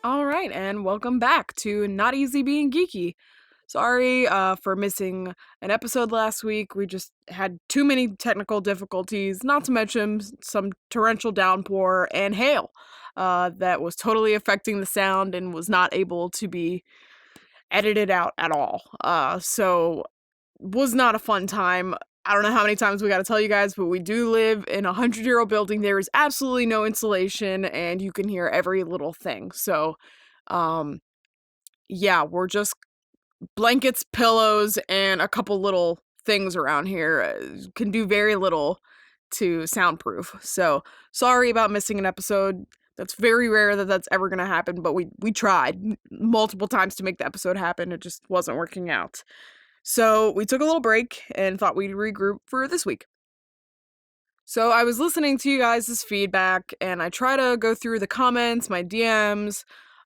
All right, and welcome back to Not Easy Being Geeky. Sorry for missing an episode last week. We just had too many technical difficulties, not to mention some torrential downpour and hail that was totally affecting the sound and was not able to be edited out at all. So was not a fun time. I don't know how many times we got to tell you guys, but we do live in a 100-year-old building. There is absolutely no insulation, and you can hear every little thing. So, yeah, we're just blankets, pillows, and a couple little things around here. Can do very little to soundproof. So, sorry about missing an episode. That's very rare that that's ever going to happen, but we tried multiple times to make the episode happen. It just wasn't working out. So we took a little break and thought we'd regroup for this week. So I was listening to you guys' feedback and I try to go through the comments, my DMs,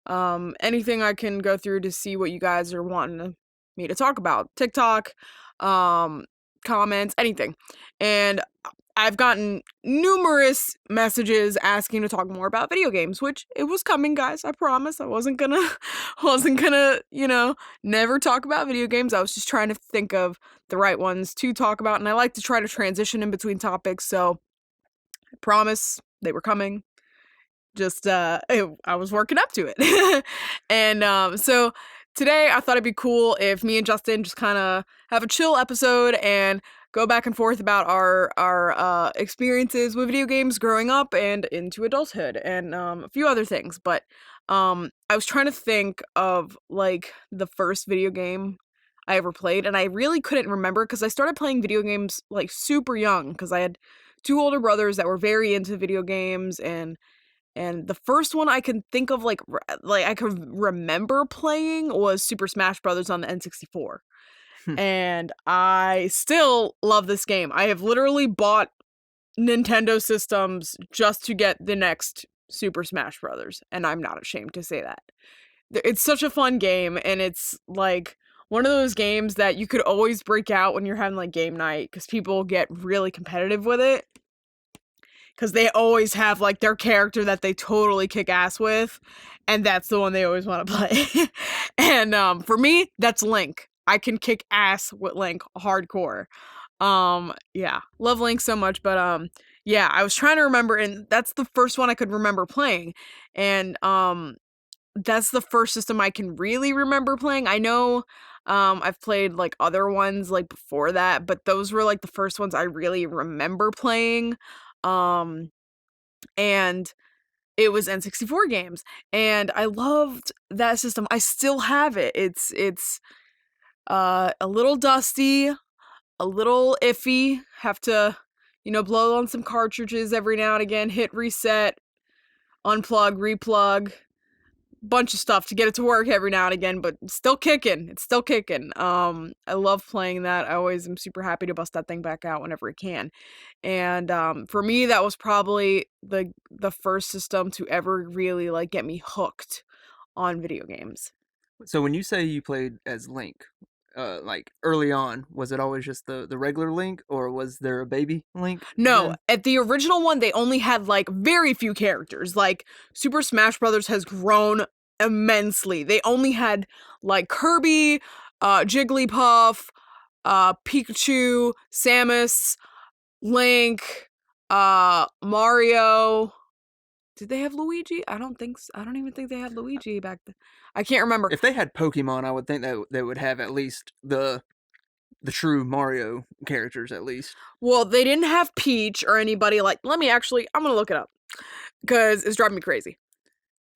anything I can go through to see what you guys are wanting me to talk about. TikTok, comments, anything. And I've gotten numerous messages asking to talk more about video games, which it was coming, guys. I promise. I wasn't gonna, never talk about video games. I was just trying to think of the right ones to talk about, and I like to try to transition in between topics. So I promise they were coming. Just I was working up to it, and so today I thought it'd be cool if me and Justin just kind of have a chill episode and go back and forth about our experiences with video games growing up and into adulthood and a few other things. But I was trying to think of like the first video game I ever played, and I really couldn't remember because I started playing video games like super young because I had two older brothers that were very into video games, and the first one I can think of like I could remember playing was Super Smash Brothers on the N64. And I still love this game. I have literally bought Nintendo systems just to get the next Super Smash Brothers, and I'm not ashamed to say that. It's such a fun game, and it's like one of those games that you could always break out when you're having like game night because people get really competitive with it. Because they always have like their character that they totally kick ass with, and that's the one they always want to play. And for me, that's Link. I can kick ass with Link hardcore. Yeah, love Link so much, but yeah, I was trying to remember, and that's the first one I could remember playing, and that's the first system I can really remember playing. I know I've played like other ones like before that, but those were like the first ones I really remember playing. And it was N64 games, and I loved that system. I still have it. It's a little dusty, a little iffy. Have to, blow on some cartridges every now and again, hit reset, unplug, replug, bunch of stuff to get it to work every now and again, but it's still kicking. It's still kicking. I love playing that. I always am super happy to bust that thing back out whenever I can. And for me, that was probably the first system to ever really like get me hooked on video games. So when you say you played as Link, like early on, was it always just the regular Link, or was there a baby Link? No, Then? at the original one, they only had like very few characters. Like Super Smash Brothers has grown immensely. They only had like Kirby, Jigglypuff, Pikachu, Samus, Link, Mario. Did they have Luigi? I don't think so. I don't even think they had Luigi back then. I can't remember. If they had Pokemon, I would think that they would have at least the true Mario characters at least. Well, they didn't have Peach or anybody like. I'm gonna look it up because it's driving me crazy.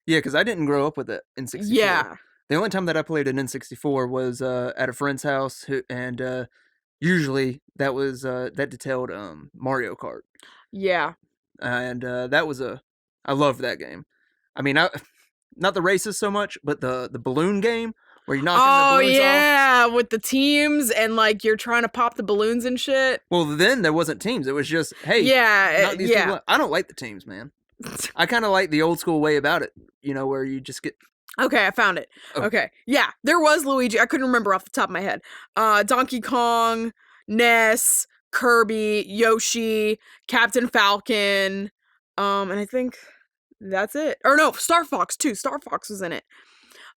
Yeah, because I didn't grow up with it in 64. Yeah. The only time that I played an N64 was at a friend's house, and usually that was that detailed Mario Kart. Yeah. And I loved that game. I mean, not the races so much, but the balloon game where you're knocking the balloons off. Oh yeah, with the teams and like you're trying to pop the balloons and shit. Well, then there wasn't teams. It was just, hey, knock these people out. I don't like the teams, man. I kind of like the old school way about it, where you just get. Okay, I found it. Oh. Okay, yeah, there was Luigi. I couldn't remember off the top of my head. Donkey Kong, Ness, Kirby, Yoshi, Captain Falcon, and I think That's it. Or no, Star Fox too. Star Fox was in it.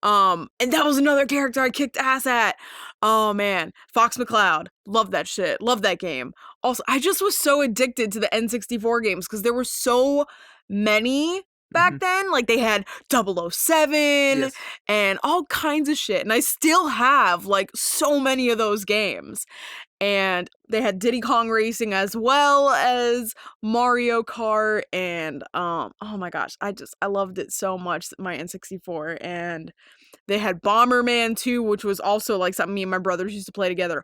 And that was another character I kicked ass at. Oh man, Fox McCloud. Love that shit. Love that game. Also, I just was so addicted to the N64 games because there were so many back then. Like they had 007 Yes. and all kinds of shit. And I still have like so many of those games. And they had Diddy Kong Racing as well as Mario Kart, and oh my gosh, I loved it so much, my N64. And they had Bomberman 2, which was also like something me and my brothers used to play together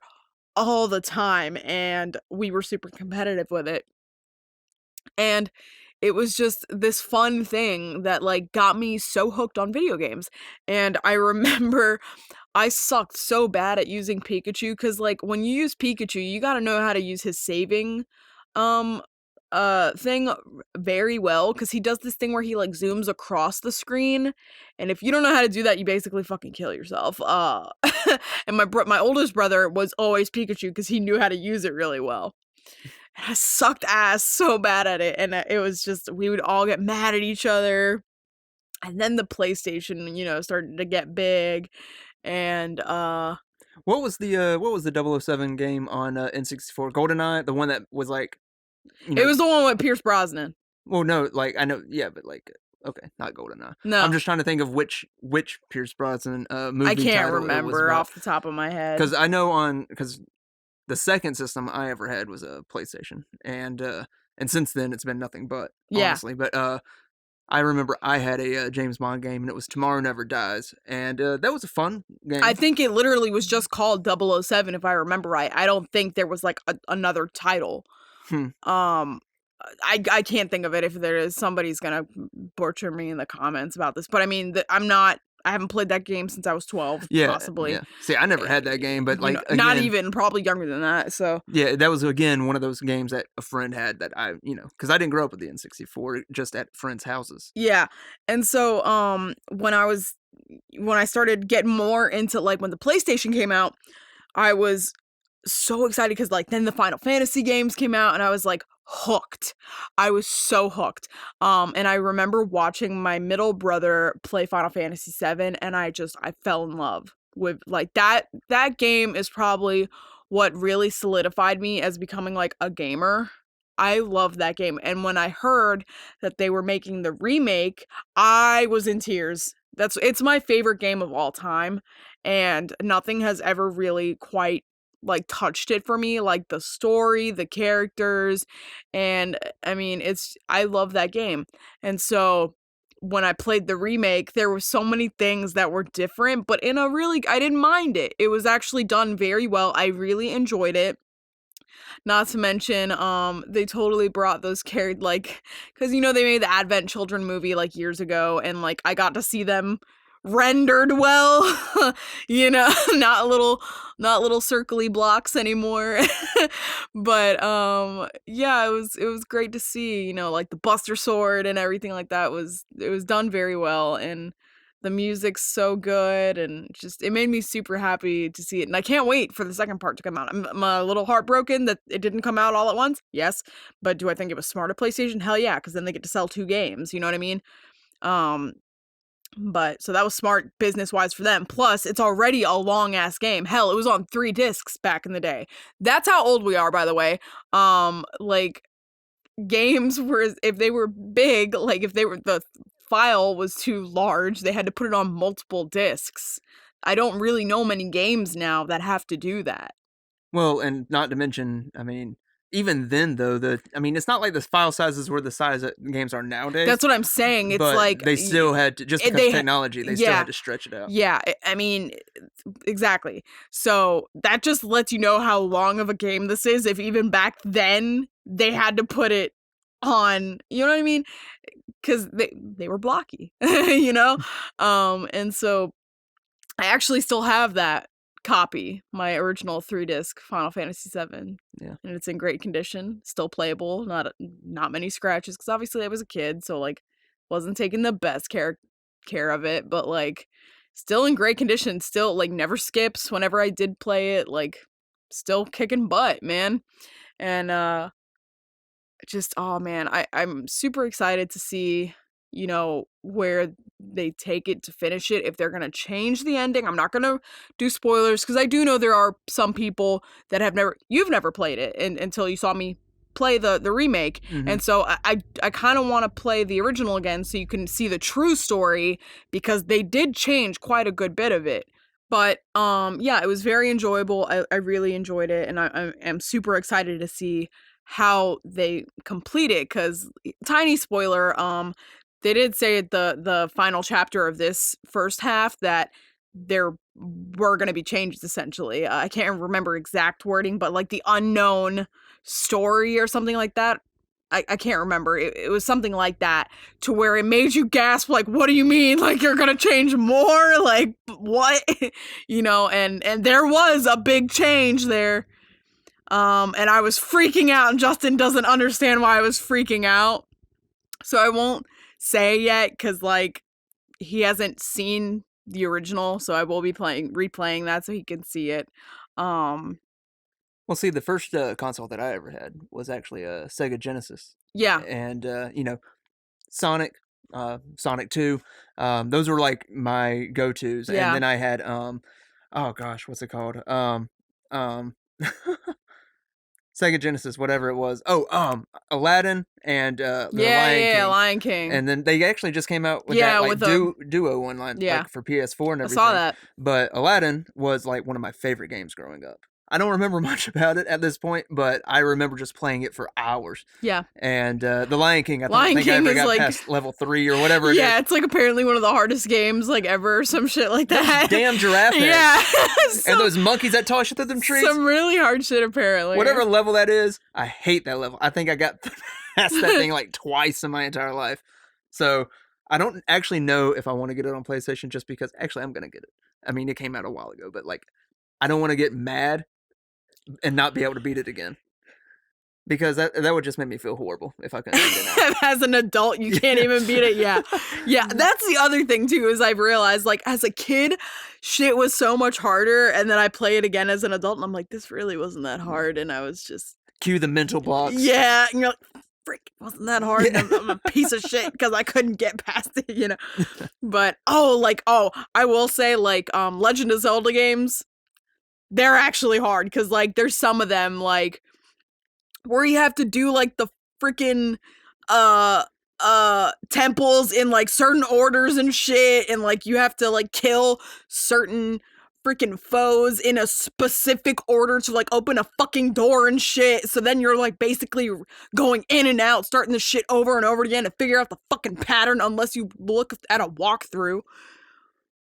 all the time, and we were super competitive with it. And it was just this fun thing that like got me so hooked on video games. And I remember I sucked so bad at using Pikachu because like when you use Pikachu, you gotta know how to use his saving um thing very well, because he does this thing where he like zooms across the screen, and if you don't know how to do that, you basically fucking kill yourself. And my oldest brother was always Pikachu because he knew how to use it really well. And I sucked ass so bad at it, and it was just we would all get mad at each other. And then the PlayStation, started to get big, and What was the 007 game on N64? GoldenEye, the one that was like, it was the one with Pierce Brosnan. Well, no, like I know, yeah, but like, okay, not GoldenEye. No, I'm just trying to think of which Pierce Brosnan movie. I can't title remember off the top of my head. Because I know because the second system I ever had was a PlayStation, and since then it's been nothing but, honestly. But I remember I had a James Bond game, and it was Tomorrow Never Dies, and that was a fun game. I think it literally was just called 007, if I remember right. I don't think there was like another title. I can't think of it. If there is, somebody's gonna butcher me in the comments about this. But I mean, I haven't played that game since I was 12, possibly. Yeah. See, I never had that game, but like not even, probably younger than that. So yeah, that was again one of those games that a friend had that I, because I didn't grow up with the N64, just at friends' houses. Yeah, and so when I started getting more into like when the PlayStation came out, I was so excited because like then the Final Fantasy games came out, and I was like hooked. I was so hooked. And I remember watching my middle brother play Final Fantasy 7, and I fell in love with like that game is probably what really solidified me as becoming like a gamer. I love that game. And when I heard that they were making the remake, I was in tears. It's my favorite game of all time, and nothing has ever really quite like touched it for me, like the story, the characters, and I mean, I love that game. And so when I played the remake, there were so many things that were different, but I didn't mind it. It was actually done very well. I really enjoyed it. Not to mention, they totally brought those characters, like, because they made the Advent Children movie like years ago, and like I got to see them rendered well, not little circly blocks anymore. But yeah, it was great to see, like the Buster Sword and everything like that it was done very well, and the music's so good, and just it made me super happy to see it, and I can't wait for the second part to come out. I'm a little heartbroken that it didn't come out all at once, yes, but do I think it was smart of PlayStation? Hell yeah, because then they get to sell 2 games, you know what I mean? But so that was smart business-wise for them. Plus, it's already a long-ass game. Hell, it was on 3 discs back in the day. That's how old we are, by the way. Like, games were, if they were big, like if the file was too large, they had to put it on multiple discs. I don't really know many games now that have to do that. Well, and not to mention, I mean, even then though, it's not like the file sizes were the size that games are nowadays. That's what I'm saying. It's but like they still had to, just because of technology, they still had to stretch it out. Yeah, I mean, exactly. So that just lets you know how long of a game this is. If even back then they had to put it on, you know what I mean? Because they were blocky, and so I actually still have that copy, my original 3-disc Final Fantasy 7. Yeah, and it's in great condition, still playable, not many scratches, because obviously I was a kid, so like wasn't taking the best care of it, but like still in great condition, still like never skips whenever I did play it, like still kicking butt, man. And just, oh man, I'm super excited to see you know, where they take it to finish it. If they're going to change the ending, I'm not going to do spoilers because I do know there are some people that you've never played it until you saw me play the remake. And so I kind of want to play the original again so you can see the true story because they did change quite a good bit of it. But yeah, it was very enjoyable. I really enjoyed it, and I am super excited to see how they complete it. Because tiny spoiler, they did say at the final chapter of this first half that there were going to be changes. Essentially, I can't remember exact wording, but like the unknown story or something like that. I can't remember. It was something like that to where it made you gasp, like, what do you mean? Like, you're gonna change more? Like, what? You know, and there was a big change there. And I was freaking out, and Justin doesn't understand why I was freaking out. So I won't say yet, because, like, he hasn't seen the original, so I will be replaying that so he can see it. Well, see, the first console that I ever had was actually a Sega Genesis. Yeah. And, you know, Sonic, Sonic 2, those were like my go-tos. Yeah. And then I had, oh gosh, what's it called? Sega Genesis, whatever it was. Oh, Aladdin and the Lion King. Lion King. And then they actually just came out with that like duo one line, like for PS4 and everything. I saw that. But Aladdin was like one of my favorite games growing up. I don't remember much about it at this point, but I remember just playing it for hours. Yeah. And the Lion King, I Lion think I King ever is got like past level 3 or whatever it is. Yeah, it's like apparently one of the hardest games like ever or some shit like that. Those damn giraffe heads. Yeah. And those monkeys that toss you through them trees. Some really hard shit apparently. Whatever level that is, I hate that level. I think I got past that thing like twice in my entire life. So I don't actually know if I want to get it on PlayStation just because actually I'm going to get it. I mean, it came out a while ago, but like I don't want to get mad and not be able to beat it again. Because that would just make me feel horrible if I couldn't beat it now. As an adult, you can't even beat it. Yeah. Yeah, that's the other thing, too, is I've realized, like, as a kid, shit was so much harder, and then I play it again as an adult, and I'm like, this really wasn't that hard, and I was just... Cue the mental blocks. Yeah, and you're like, frick, it wasn't that hard, and I'm a piece of shit because I couldn't get past it, you know? But, I will say, like, Legend of Zelda games, they're actually hard, because, like, there's some of them, like... where you have to do like the freaking temples in like certain orders and shit, and like you have to like kill certain freaking foes in a specific order to like open a fucking door and shit. So then you're like basically going in and out, starting the shit over and over again to figure out the fucking pattern unless you look at a walkthrough.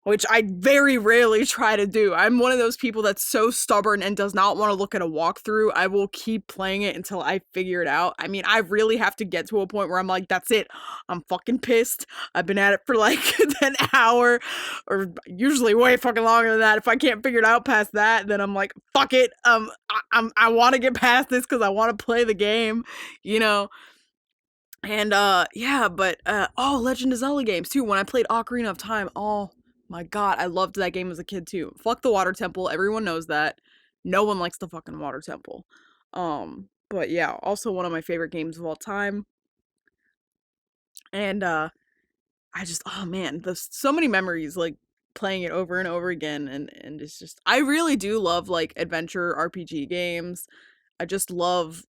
Which I very rarely try to do. I'm one of those people that's so stubborn and does not want to look at a walkthrough. I will keep playing it until I figure it out. I mean, I really have to get to a point where I'm like, that's it. I'm fucking pissed. I've been at it for like an hour, or usually way fucking longer than that. If I can't figure it out past that, then I'm like, fuck it. I want to get past this because I want to play the game, you know? And Legend of Zelda games too. When I played Ocarina of Time, my God, I loved that game as a kid too. Fuck the water temple. Everyone knows that. No one likes the fucking water temple. But yeah, also one of my favorite games of all time. And there's so many memories like playing it over and over again, and it's just I really do love like adventure RPG games. I just love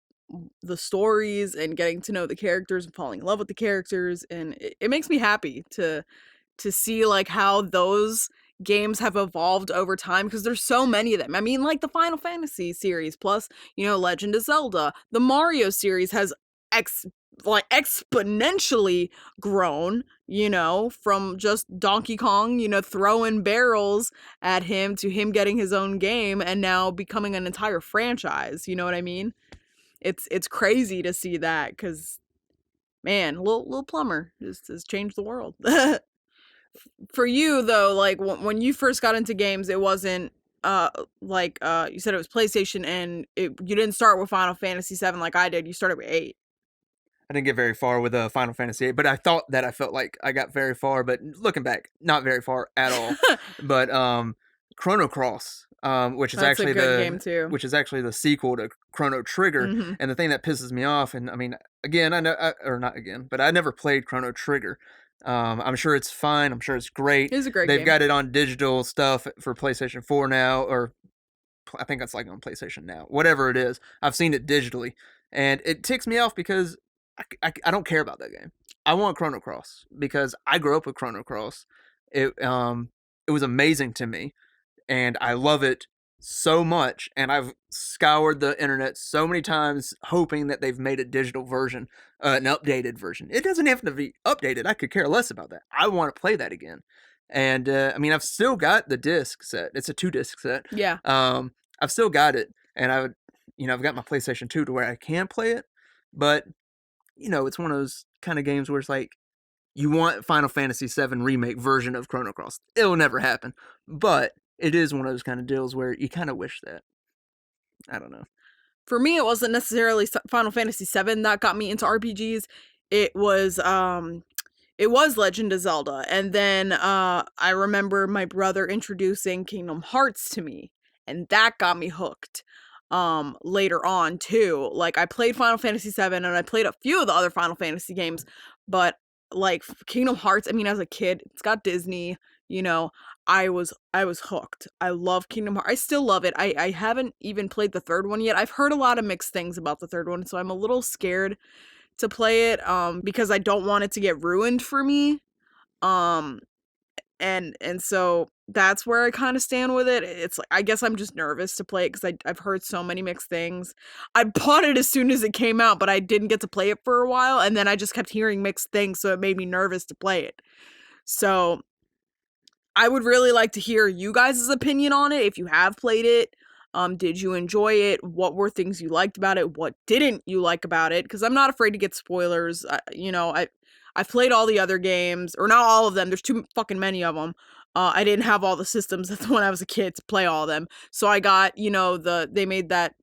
the stories and getting to know the characters and falling in love with the characters, and it makes me happy to see like how those games have evolved over time, because there's so many of them. I mean, like the Final Fantasy series, plus, you know, Legend of Zelda, the Mario series has exponentially grown, you know, from just Donkey Kong, you know, throwing barrels at him to him getting his own game and now becoming an entire franchise. You know what I mean? It's crazy to see that, because man, Lil Plumber has changed the world. For you though, like when you first got into games, it wasn't you said it was PlayStation, and you didn't start with Final Fantasy 7 like I did. You started with 8. I didn't get very far with Final Fantasy 8, but I felt like I got very far, but looking back, not very far at all. But Chrono Cross, which is That's actually a good game too. which is actually the sequel to Chrono Trigger. Mm-hmm. And the thing that pisses me off, and I mean, again, I know, or not again, but I never played Chrono Trigger. I'm sure it's fine. I'm sure it's great. It's a great They've game. got it on digital stuff for PlayStation 4 now, or I think it's like on PlayStation Now. Whatever it is, I've seen it digitally, and it ticks me off because I don't care about that game. I want Chrono Cross because I grew up with Chrono Cross. It was amazing to me, and I love it so much. And I've scoured the internet so many times hoping that they've made a digital version, an updated version. It doesn't have to be updated. I could care less about that. I want to play that again. And I mean, I've still got the disc set. It's a 2-disc set. Yeah. I've still got it, and I've got my PlayStation 2 to where I can play it, but it's one of those kind of games where it's like you want Final Fantasy VII remake version of Chrono Cross. It'll never happen, but it is one of those kind of deals where you kind of wish that. I don't know. For me, it wasn't necessarily Final Fantasy VII that got me into RPGs. It was Legend of Zelda, and then I remember my brother introducing Kingdom Hearts to me, and that got me hooked. Later on too, like I played Final Fantasy VII and I played a few of the other Final Fantasy games, but like Kingdom Hearts, I mean, as a kid, it's got Disney, I was hooked. I love Kingdom Hearts. I still love it. I haven't even played the third one yet. I've heard a lot of mixed things about the third one, so I'm a little scared to play it because I don't want it to get ruined for me. And so that's where I kind of stand with it. It's like, I guess I'm just nervous to play it because I've heard so many mixed things. I bought it as soon as it came out, but I didn't get to play it for a while, and then I just kept hearing mixed things, so it made me nervous to play it. So I would really like to hear you guys' opinion on it if you have played it. Did you enjoy it? What were things you liked about it? What didn't you like about it? Because I'm not afraid to get spoilers. I've played all the other games, or not all of them. There's too fucking many of them. I didn't have all the systems when I was a kid to play all of them. So I got, they made that,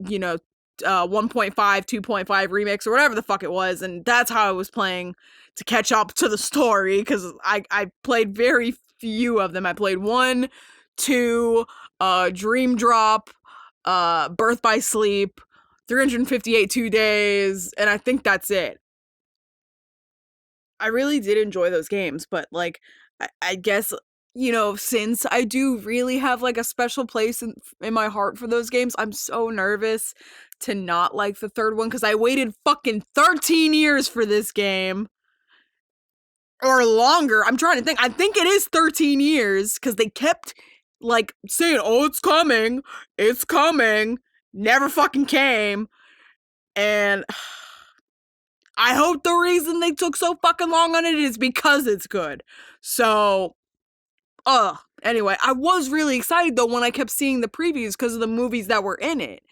1.5, 2.5 remix or whatever the fuck it was. And that's how I was playing to catch up to the story, because I played very few of them. I played 1, 2, Dream Drop, Birth by Sleep, 358 2 Days, and I think that's it. I really did enjoy those games, but like, I guess, since I do really have like a special place in my heart for those games, I'm so nervous to not like the third one because I waited fucking 13 years for this game. Or longer. I'm trying to think. I think it is 13 years because they kept like saying, oh, it's coming. It's coming. Never fucking came. And I hope the reason they took so fucking long on it is because it's good. So, anyway, I was really excited though when I kept seeing the previews because of the movies that were in it.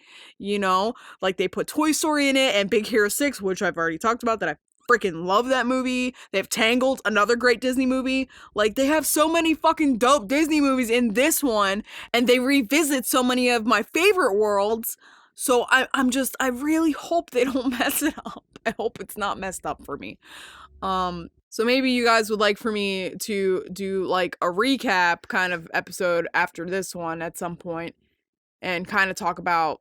Like they put Toy Story in it and Big Hero 6, which I've already talked about, that I freaking love that movie. They have Tangled, another great Disney movie. Like they have so many fucking dope Disney movies in this one, and they revisit so many of my favorite worlds. So I really hope they don't mess it up. I hope it's not messed up for me. So maybe you guys would like for me to do like a recap kind of episode after this one at some point and kind of talk about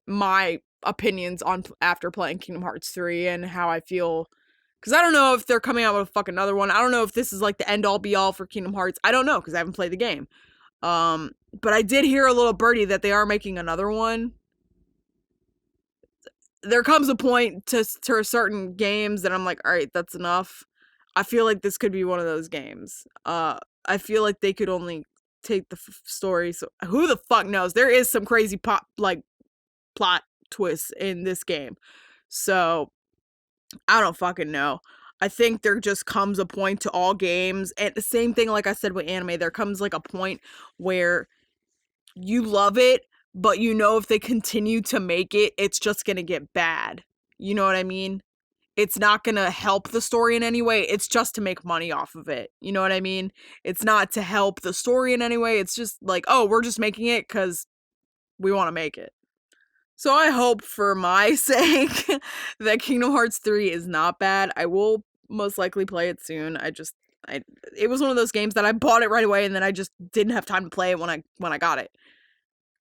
my opinions on after playing Kingdom Hearts 3 and how I feel, because I don't know if they're coming out with fuck another one. I don't know if this is like the end all be all for Kingdom Hearts. I don't know because I haven't played the game. But I did hear a little birdie that they are making another one. There comes a point to certain games that I'm like, all right, that's enough. I feel like this could be one of those games. I feel like they could only take the story. So who the fuck knows? There is some crazy plot twists in this game. So I don't fucking know. I think there just comes a point to all games, and the same thing like I said with anime, there comes like a point where you love it, but if they continue to make it, it's just gonna get bad. You know what I mean? It's not gonna help the story in any way. It's just to make money off of it. You know what I mean? It's not to help the story in any way. It's just like, oh, we're just making it because we want to make it. So I hope for my sake that Kingdom Hearts 3 is not bad. I will most likely play it soon. It was one of those games that I bought it right away and then I just didn't have time to play it when I got it.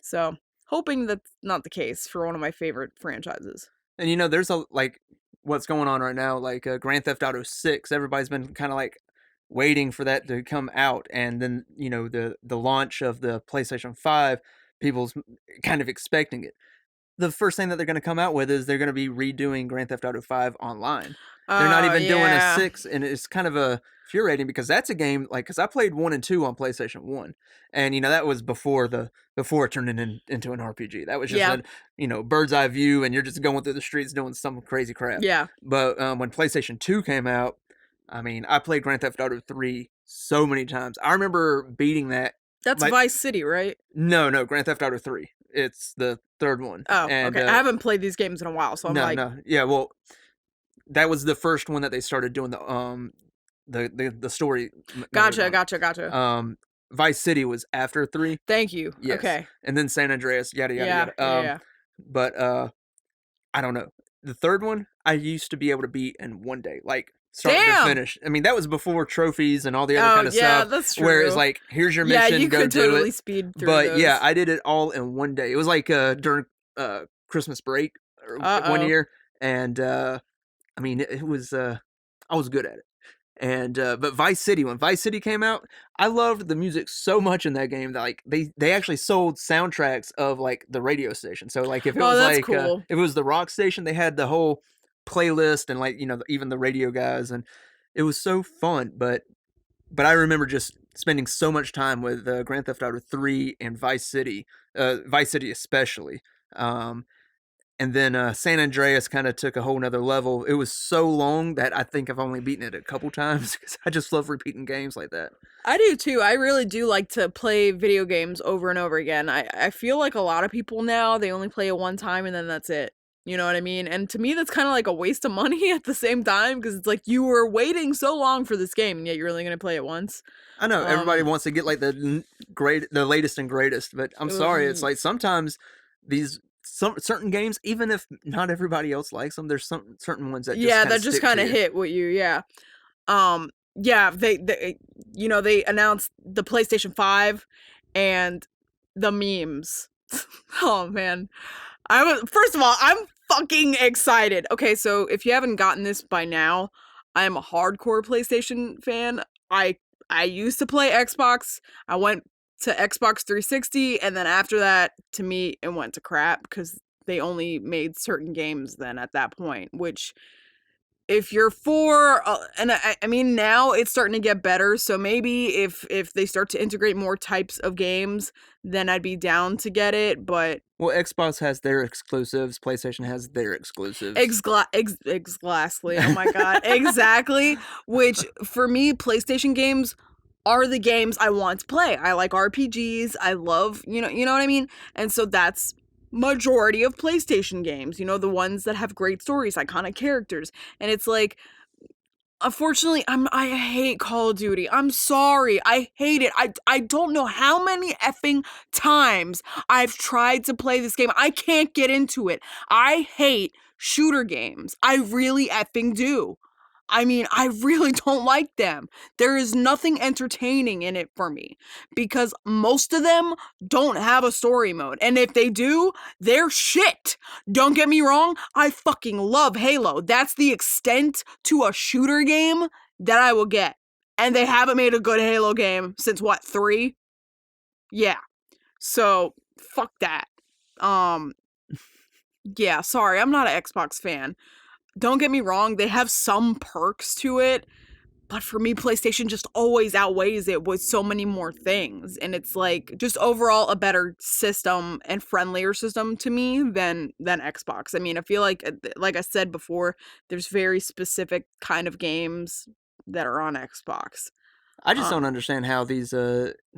So hoping that's not the case for one of my favorite franchises. And there's what's going on right now, like Grand Theft Auto 6, everybody's been kind of like waiting for that to come out, and then the launch of the PlayStation 5, people's kind of expecting it. The first thing that they're going to come out with is they're going to be redoing Grand Theft Auto 5 online. They're not even doing a 6, and it's kind of infuriating because that's a game because I played 1 and 2 on PlayStation 1, and that was before it turned into an RPG. That was just a bird's eye view, and you're just going through the streets doing some crazy crap. Yeah. But when PlayStation 2 came out, I mean, I played Grand Theft Auto 3 so many times. I remember beating that. That's Vice City, right? No, Grand Theft Auto 3. It's the third one. Oh, and, okay. I haven't played these games in a while, so I'm No. Yeah, well, that was the first one that they started doing the story. Gotcha. Vice City was after 3. Thank you. Yes. Okay. And then San Andreas, yada yada yada. Yeah. But I don't know. The third one I used to be able to beat in one day, like start to finish. I mean, that was before trophies and all the other kind of stuff. Yeah, that's true. Where it's like, here's your mission, you go could do totally it. Speed through but those. Yeah, I did it all in one day. It was like during Christmas break one year, and I mean, it was I was good at it. And but Vice City, when Vice City came out, I loved the music so much in that game that like they actually sold soundtracks of like the radio station. So like if it was like cool. If it was the rock station, they had the whole playlist and like even the radio guys, and it was so fun. But I remember just spending so much time with Grand Theft Auto 3 and Vice City especially. And then San Andreas kind of took a whole nother level. It was so long that I think I've only beaten it a couple times because I just love repeating games like that. I do too. I really do like to play video games over and over again. I feel like a lot of people now, they only play it one time and then that's it. You know what I mean? And to me, that's kind of like a waste of money at the same time because it's like you were waiting so long for this game and yet you're only going to play it once. I know everybody wants to get like the latest and greatest, but I'm sorry. It's like sometimes some certain games, even if not everybody else likes them, there's some certain ones that just kind of hit with you. They announced the PlayStation 5 and the memes. Oh man, first of all, I'm fucking excited. Okay, so if you haven't gotten this by now, I am a hardcore PlayStation fan. I used to play Xbox. I went to Xbox 360, and then after that, to me, it went to crap because they only made certain games then at that point, which if you're for, and I mean, now it's starting to get better, so maybe if they start to integrate more types of games, then I'd be down to get it, but... Well, Xbox has their exclusives, PlayStation has their exclusives. Exactly, oh my god, exactly, which, for me, PlayStation games are the games I want to play. I like RPGs, I love, you know what I mean? And so that's majority of PlayStation games, the ones that have great stories, iconic characters. And it's like, unfortunately, I hate Call of Duty. I'm sorry. I hate it. I don't know how many effing times I've tried to play this game. I can't get into it. I hate shooter games. I really effing do. I mean, I really don't like them. There is nothing entertaining in it for me because most of them don't have a story mode. And if they do, they're shit. Don't get me wrong. I fucking love Halo. That's the extent to a shooter game that I will get. And they haven't made a good Halo game since what, 3? Yeah. So, fuck that. Yeah, sorry. I'm not an Xbox fan. Don't get me wrong, they have some perks to it, but for me, PlayStation just always outweighs it with so many more things, and it's like, just overall a better system and friendlier system to me than Xbox. I mean, I feel like I said before, there's very specific kind of games that are on Xbox. I just don't understand how these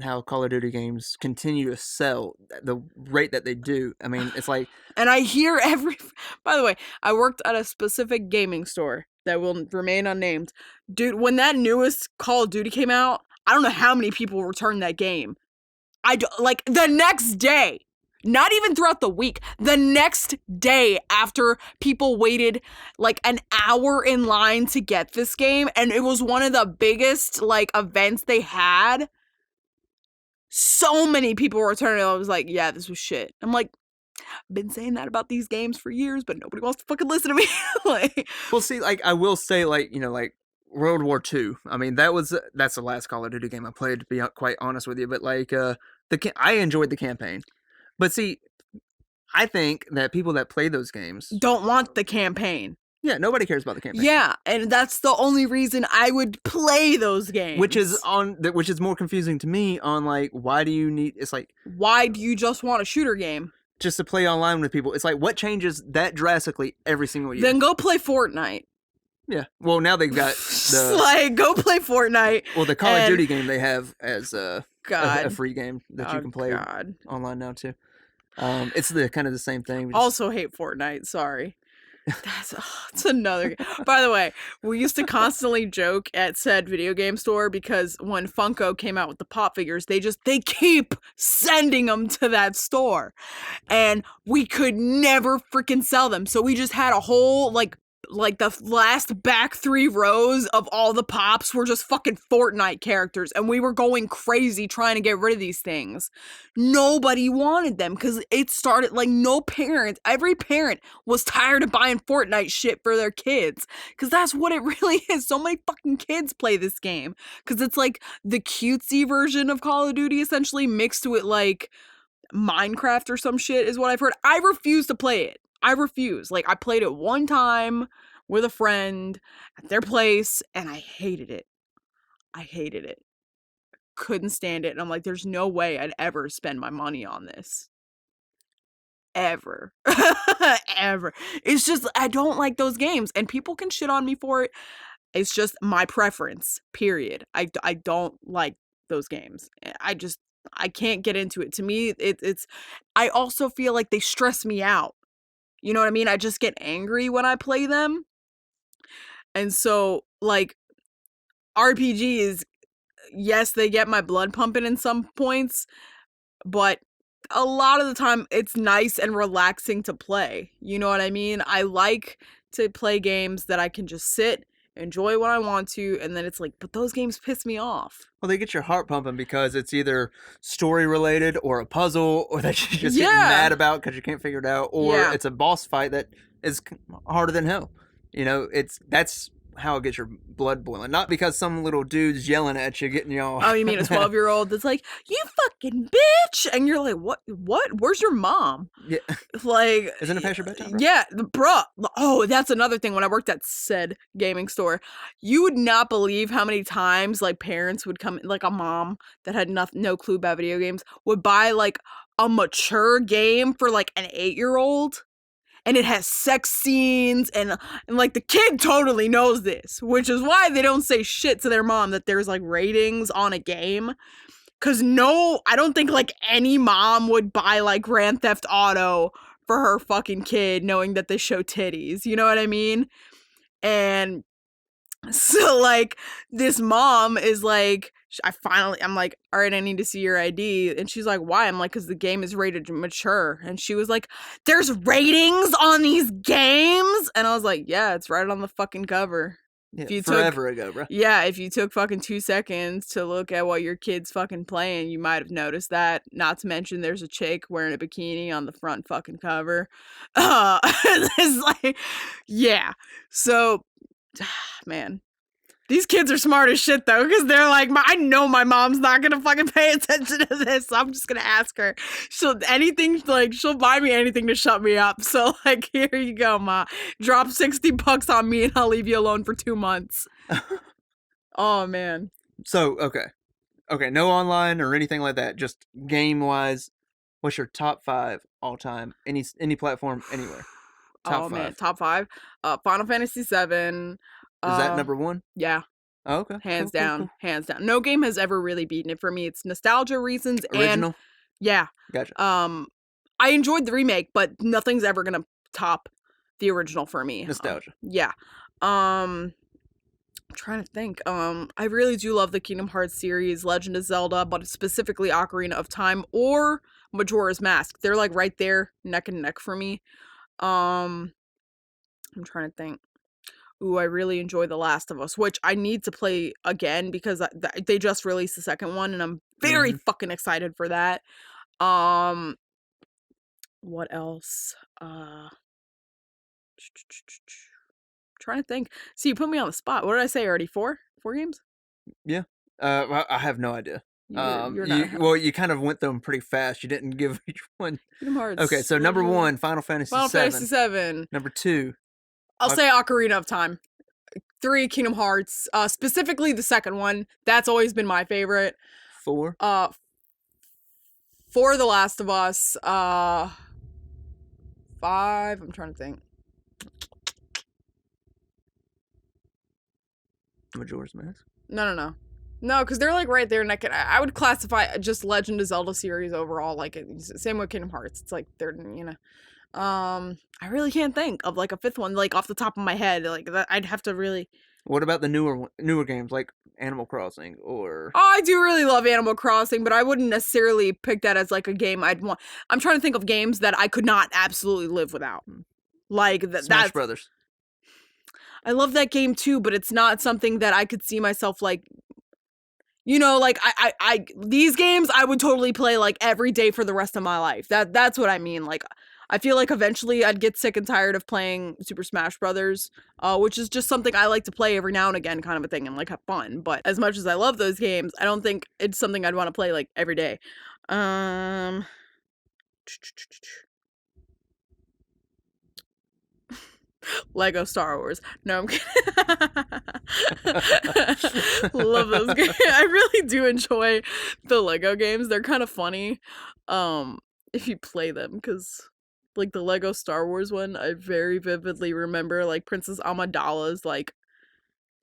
how Call of Duty games continue to sell at the rate that they do. I mean, it's like... And I hear by the way, I worked at a specific gaming store that will remain unnamed. Dude, when that newest Call of Duty came out, I don't know how many people returned that game. Like, the next day. Not even throughout the week. The next day after people waited like an hour in line to get this game, and it was one of the biggest like events they had. So many people were returning. I was like, yeah, this was shit. I'm like, been saying that about these games for years, but nobody wants to fucking listen to me. Like, well, see, like, I will say, like, you know, like, World War II. I mean, that's the last Call of Duty game I played, to be quite honest with you. But, like, I enjoyed the campaign. But see, I think that people that play those games don't want the campaign. Yeah, nobody cares about the campaign. Yeah, and that's the only reason I would play those games. Which is more confusing to me on, like, why do you need, it's like, why do you just want a shooter game? Just to play online with people. It's like, what changes that drastically every single year? Then go play Fortnite. Yeah. Well, now they've got the... like, go play Fortnite. Well, the Call of Duty game they have as a free game that you can play online now, too. It's kind of the same thing. Also hate Fortnite, sorry. That's another. By the way, we used to constantly joke at said video game store because when Funko came out with the pop figures, they keep sending them to that store, and we could never freaking sell them. So we just had a whole like the last back 3 rows of all the pops were just fucking Fortnite characters, and we were going crazy trying to get rid of these things. Nobody wanted them because it started like every parent was tired of buying Fortnite shit for their kids, because that's what it really is. So many fucking kids play this game because it's like the cutesy version of Call of Duty essentially mixed with like Minecraft or some shit is what I've heard. I refuse to play it. I refuse. Like, I played it one time with a friend at their place, and I hated it. Couldn't stand it. And I'm like, there's no way I'd ever spend my money on this. Ever. Ever. It's just, I don't like those games, and people can shit on me for it. It's just my preference, period. I don't like those games. I can't get into it. To me, I also feel like they stress me out. You know what I mean? I just get angry when I play them. And so, like, RPGs, yes, they get my blood pumping in some points, but a lot of the time it's nice and relaxing to play. You know what I mean? I like to play games that I can just sit, enjoy what I want to, and then it's like, but those games piss me off. Well, they get your heart pumping because it's either story related or a puzzle, or that you just get mad about because you can't figure it out, or it's a boss fight that is harder than hell. You know, that's how it gets your blood boiling. Not because some little dude's yelling at you, getting you all... Oh, you mean a 12-year-old that's like, you fucking bitch! And you're like, what? Where's your mom? Yeah. Like... Isn't it past your bedtime, bro? Yeah, bruh. Oh, that's another thing. When I worked at said gaming store, you would not believe how many times, like, parents would come, like, a mom that had no clue about video games would buy, like, a mature game for, like, an 8-year-old. And it has sex scenes, and like, the kid totally knows this, which is why they don't say shit to their mom that there's, like, ratings on a game. Because I don't think, like, any mom would buy, like, Grand Theft Auto for her fucking kid knowing that they show titties. You know what I mean? And so, like, this mom is like, I'm like, all right, I need to see your ID. And she's like, why? I'm like, because the game is rated mature. And she was like, there's ratings on these games? And I was like, yeah, it's right on the fucking cover. Yeah, forever ago, bro. Yeah, if you took fucking 2 seconds to look at what your kid's fucking playing, you might have noticed that. Not to mention there's a chick wearing a bikini on the front fucking cover. It's like, yeah. So, man. These kids are smart as shit, though, because they're like, I know my mom's not going to fucking pay attention to this, so I'm just going to ask her. She'll buy me anything to shut me up. So, like, here you go, Ma. Drop $60 on me and I'll leave you alone for 2 months. Oh, man. So, okay, no online or anything like that, just game-wise, what's your top 5 all-time, any platform, anywhere? Top 5. Man, top 5? Final Fantasy VII... Is that number 1? Yeah. Oh, okay. Hands down. No game has ever really beaten it for me. It's nostalgia reasons. Original? And yeah. Gotcha. I enjoyed the remake, but nothing's ever gonna top the original for me. Nostalgia. Yeah. I'm trying to think. I really do love the Kingdom Hearts series, Legend of Zelda, but specifically Ocarina of Time or Majora's Mask. They're like right there, neck and neck for me. I'm trying to think. Ooh, I really enjoy The Last of Us, which I need to play again because they just released the second one, and I'm very fucking excited for that. What else? Trying to think. See, you put me on the spot. What did I say already? 4 games? Yeah. I have no idea. You're not. Well, you kind of went through them pretty fast. You didn't give each one. Kingdom Hearts. Okay, so number 1, Final Fantasy Final VII. Fantasy 7. Number 2. I'll say Ocarina of Time. 3, Kingdom Hearts. Specifically the second one. That's always been my favorite. 4. 4, The Last of Us. 5. I'm trying to think. Majora's Mask. No, because they're like right there, and I would classify just Legend of Zelda series overall. Like same with Kingdom Hearts. It's like they're I really can't think of like a 5th one like off the top of my head. Like that, I'd have to really. What about the newer games like Animal Crossing or? Oh, I do really love Animal Crossing, but I wouldn't necessarily pick that as like a game I'd want. I'm trying to think of games that I could not absolutely live without. Like Smash Brothers. I love that game too, but it's not something that I could see myself like. Like I these games I would totally play like every day for the rest of my life. That's what I mean. Like I feel like eventually I'd get sick and tired of playing Super Smash Brothers, which is just something I like to play every now and again kind of a thing and like have fun. But as much as I love those games, I don't think it's something I'd want to play like every day. Lego Star Wars. No, I'm kidding. Love those games. I really do enjoy the Lego games. They're kind of funny if you play them, because like the Lego Star Wars one, I very vividly remember like Princess Amidala's like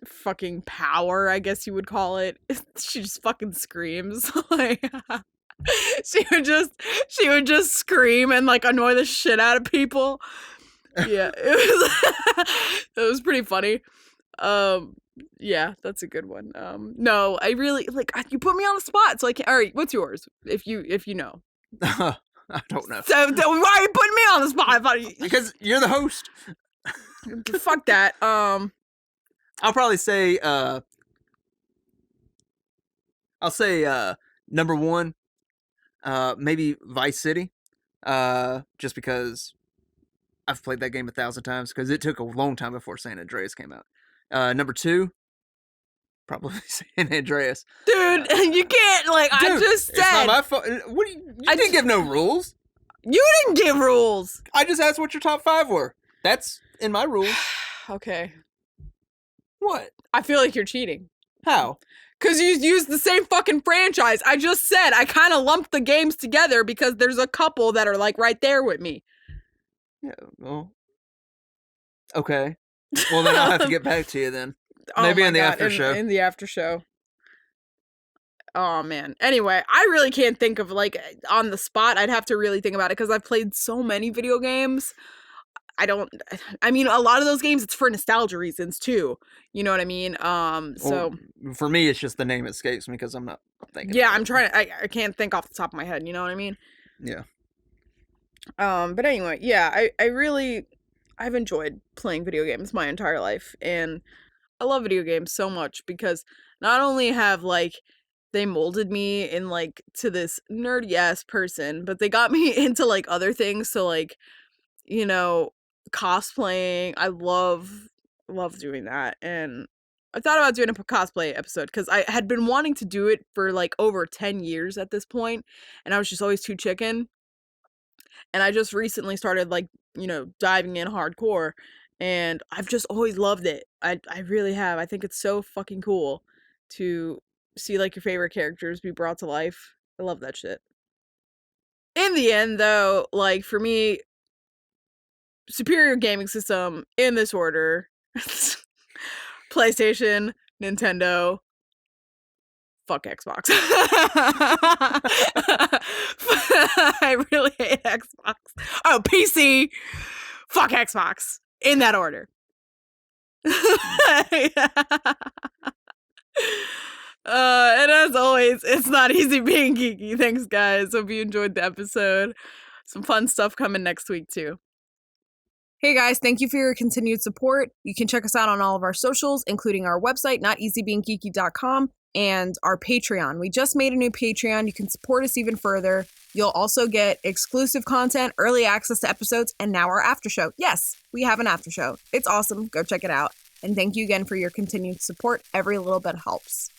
fucking power, I guess you would call it. She just fucking screams. Like she would just scream and like annoy the shit out of people. Yeah, it was pretty funny. Yeah, that's a good one. No, I really like you put me on the spot, so I can't. All right, what's yours? If you know. I don't know. So why are you putting me on the spot? Because you're the host. Fuck that. I'll probably say number 1, maybe Vice City, just because I've played that game 1,000 times because it took a long time before San Andreas came out. Number 2, probably San Andreas. Dude, you can't like. Dude, I just said. It's not my fault. What? You didn't give no rules. You didn't give rules. I just asked what your top 5 were. That's in my rules. Okay. What? I feel like you're cheating. How? Because you used the same fucking franchise. I just said I kind of lumped the games together because there's a couple that are like right there with me. Yeah, well. Okay. Well, then I'll have to get back to you then. Maybe in the after show. In the after show. Oh, man. Anyway, I really can't think of, like, on the spot. I'd have to really think about it because I've played so many video games. I mean, a lot of those games, it's for nostalgia reasons, too. You know what I mean? So. Well, for me, it's just the name escapes me because I'm not thinking. Yeah, I can't think off the top of my head. You know what I mean? Yeah. But anyway, yeah, I've enjoyed playing video games my entire life, and I love video games so much because not only have like they molded me in like to this nerdy ass person, but they got me into like other things. So like, cosplaying, I love doing that, and I thought about doing a cosplay episode because I had been wanting to do it for like over 10 years at this point, and I was just always too chicken. And I just recently started like, diving in hardcore, and I've just always loved it. I really have. I think it's so fucking cool to see like your favorite characters be brought to life. I love that shit. In the end though, like for me, superior gaming system in this order: PlayStation, Nintendo, fuck Xbox. I really hate Xbox. Oh, PC, fuck Xbox. In that order. And as always, it's not easy being geeky. Thanks, guys. Hope you enjoyed the episode. Some fun stuff coming next week, too. Hey guys, thank you for your continued support. You can check us out on all of our socials, including our website, noteasybeingeeky.com. and our Patreon. We just made a new Patreon. You can support us even further. You'll also get exclusive content, early access to episodes, and now our after show. Yes, we have an after show. It's awesome. Go check it out. And thank you again for your continued support. Every little bit helps.